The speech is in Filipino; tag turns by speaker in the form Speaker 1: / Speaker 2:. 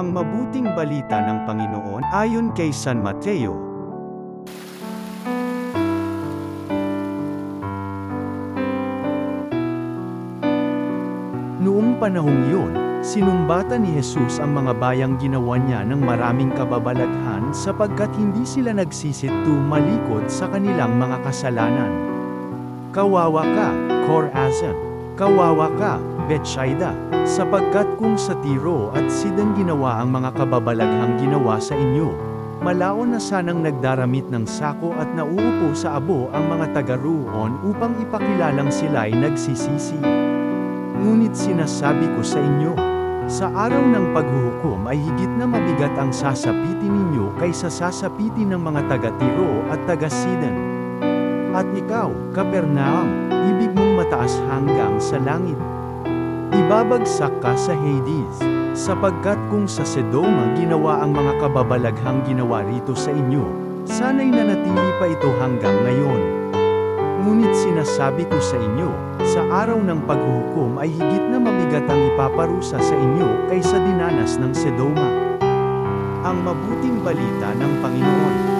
Speaker 1: Ang mabuting balita ng Panginoon ayon kay San Mateo. Noong panahong yun, sinumbatan ni Jesus ang mga bayang ginawa niya ng maraming kababalaghan sapagkat hindi sila nagsisito malikod sa kanilang mga kasalanan. Kawawa ka, Chorazin! Kawawa ka, Betsaida! Sapagkat kung sa Tiro at Sidon ginawa ang mga kababalaghang ginawa sa inyo, malaon na sanang nagdaramit ng sako at nauupo sa abo ang mga taga-roon upang ipakilalang sila'y nagsisisi. Ngunit sinasabi ko sa inyo, sa araw ng paghuhukom ay higit na mabigat ang sasapitin ninyo kaysa sasapitin ng mga taga-Tiro at taga-Sidon. At ikaw, Capernaum, ibig mong mataas hanggang sa langit. Ibabagsak ka sa Hades, sapagkat kung sa Sodoma ginawa ang mga kababalaghang ginawa rito sa inyo, sana'y nanatili pa ito hanggang ngayon. Ngunit sinasabi ko sa inyo, sa araw ng paghuhukom ay higit na mabigat ang ipaparusa sa inyo kaysa dinanas ng Sodoma. Ang mabuting balita ng Panginoon.